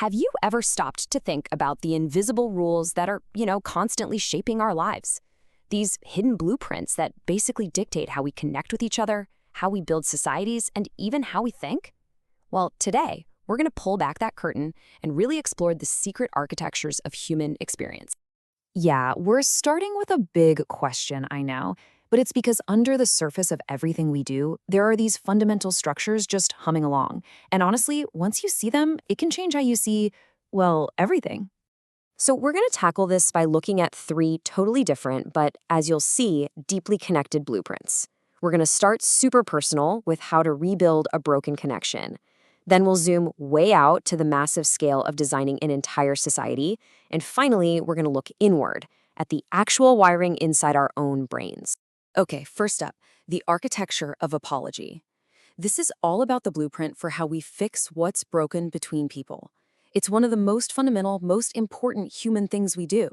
Have you ever stopped to think about the invisible rules that are, constantly shaping our lives? These hidden blueprints that basically dictate how we connect with each other, how we build societies, and even how we think? Well, today, we're going to pull back that curtain and really explore the secret architectures of human experience. Yeah, we're starting with a big question, I know, but it's because under the surface of everything we do, there are these fundamental structures just humming along. And honestly, once you see them, it can change how you see, well, everything. So we're going to tackle this by looking at three totally different, but as you'll see, deeply connected blueprints. We're going to start super personal with how to rebuild a broken connection. Then we'll zoom way out to the massive scale of designing an entire society. And finally, we're going to look inward at the actual wiring inside our own brains. Okay, first up, the architecture of apology. This is all about the blueprint for how we fix what's broken between people. It's one of the most fundamental, most important human things we do.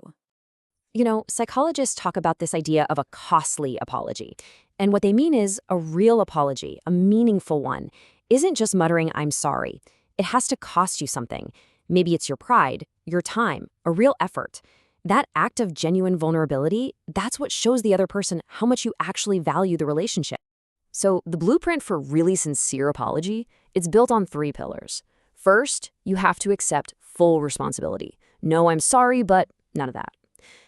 Psychologists talk about this idea of a costly apology. And what they mean is a real apology, a meaningful one, isn't just muttering, "I'm sorry." It has to cost you something. Maybe it's your pride, your time, a real effort. That act of genuine vulnerability, that's what shows the other person how much you actually value the relationship. So the blueprint for really sincere apology, it's built on three pillars. First, you have to accept full responsibility. No, I'm sorry, but none of that.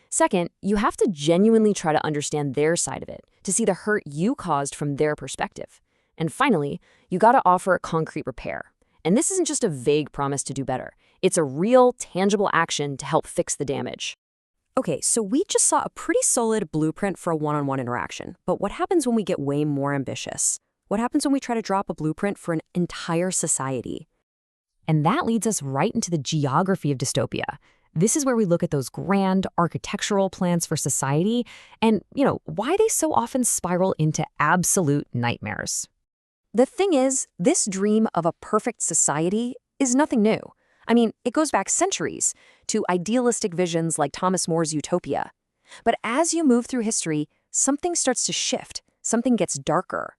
Second, you have to genuinely try to understand their side of it, to see the hurt you caused from their perspective. And finally, you gotta offer a concrete repair. And this isn't just a vague promise to do better. It's a real, tangible action to help fix the damage. Okay, so we just saw a pretty solid blueprint for a one-on-one interaction. But what happens when we get way more ambitious? What happens when we try to drop a blueprint for an entire society? And that leads us right into the geography of dystopia. This is where we look at those grand architectural plans for society and, why they so often spiral into absolute nightmares. The thing is, this dream of a perfect society is nothing new. I mean, it goes back centuries to idealistic visions like Thomas More's Utopia. But as you move through history, something starts to shift, something gets darker.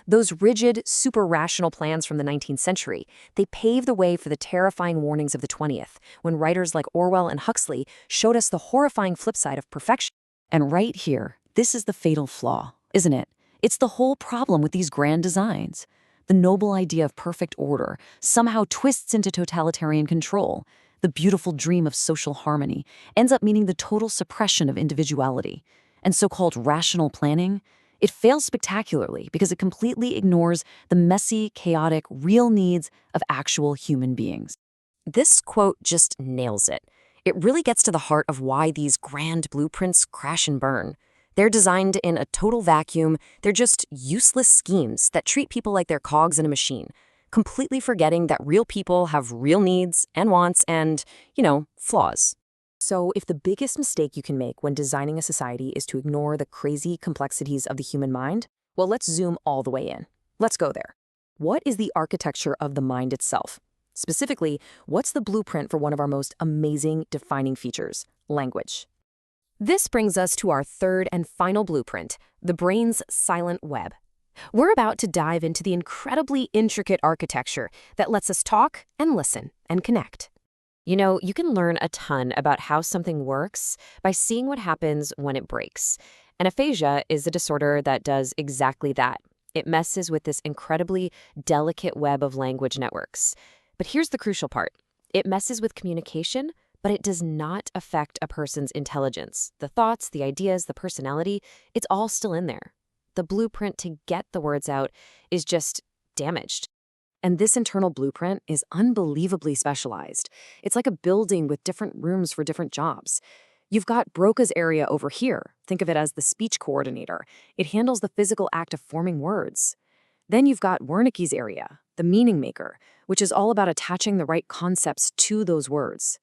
Those rigid, super-rational plans from the 19th century, they paved the way for the terrifying warnings of the 20th, when writers like Orwell and Huxley showed us the horrifying flip side of perfection. And right here, this is the fatal flaw, isn't it? It's the whole problem with these grand designs. The noble idea of perfect order somehow twists into totalitarian control. The beautiful dream of social harmony ends up meaning the total suppression of individuality. And so-called rational planning, it fails spectacularly because it completely ignores the messy, chaotic, real needs of actual human beings. This quote just nails it. It really gets to the heart of why these grand blueprints crash and burn. They're designed in a total vacuum. They're just useless schemes that treat people like they're cogs in a machine, completely forgetting that real people have real needs and wants and, flaws. So if the biggest mistake you can make when designing a society is to ignore the crazy complexities of the human mind, well, let's zoom all the way in. Let's go there. What is the architecture of the mind itself? Specifically, what's the blueprint for one of our most amazing defining features, language? This brings us to our third and final blueprint, the brain's silent web. We're about to dive into the incredibly intricate architecture that lets us talk and listen and connect. You can learn a ton about how something works by seeing what happens when it breaks. And aphasia is a disorder that does exactly that. It messes with this incredibly delicate web of language networks. But here's the crucial part. It messes with communication, but it does not affect a person's intelligence. The thoughts, the ideas, the personality, it's all still in there. The blueprint to get the words out is just damaged. And this internal blueprint is unbelievably specialized. It's like a building with different rooms for different jobs. You've got Broca's area over here. Think of it as the speech coordinator. It handles the physical act of forming words. Then you've got Wernicke's area, the meaning maker, which is all about attaching the right concepts to those words.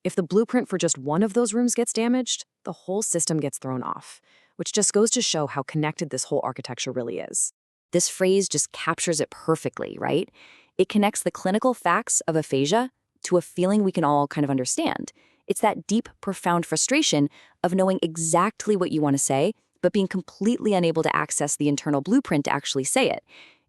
If the blueprint for just one of those rooms gets damaged, the whole system gets thrown off, which just goes to show how connected this whole architecture really is. This phrase just captures it perfectly, right? It connects the clinical facts of aphasia to a feeling we can all kind of understand. It's that deep, profound frustration of knowing exactly what you want to say, but being completely unable to access the internal blueprint to actually say it.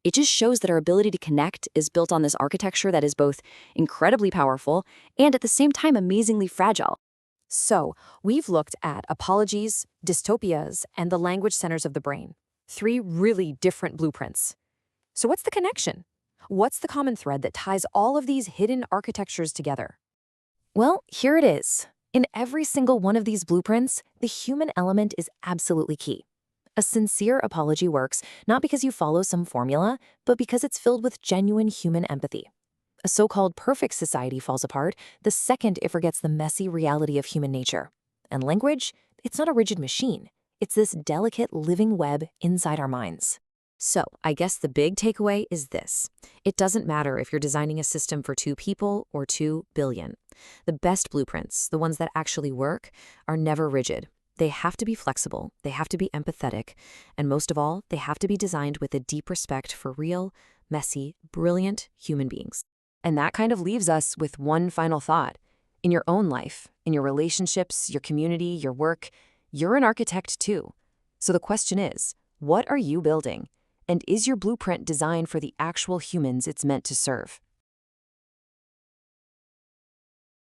It just shows that our ability to connect is built on this architecture that is both incredibly powerful and at the same time amazingly fragile. So, we've looked at apologies, dystopias, and the language centers of the brain. 3 really different blueprints. So what's the connection? What's the common thread that ties all of these hidden architectures together? Well, here it is. In every single one of these blueprints, the human element is absolutely key. A sincere apology works not because you follow some formula, but because it's filled with genuine human empathy. A so-called perfect society falls apart the second it forgets the messy reality of human nature. And language, it's not a rigid machine. It's this delicate living web inside our minds. So, I guess the big takeaway is this. It doesn't matter if you're designing a system for 2 people or 2 billion. The best blueprints, the ones that actually work, are never rigid. They have to be flexible, they have to be empathetic, and most of all, they have to be designed with a deep respect for real, messy, brilliant human beings. And that kind of leaves us with one final thought. In your own life, in your relationships, your community, your work, you're an architect too. So the question is, what are you building? And is your blueprint designed for the actual humans it's meant to serve?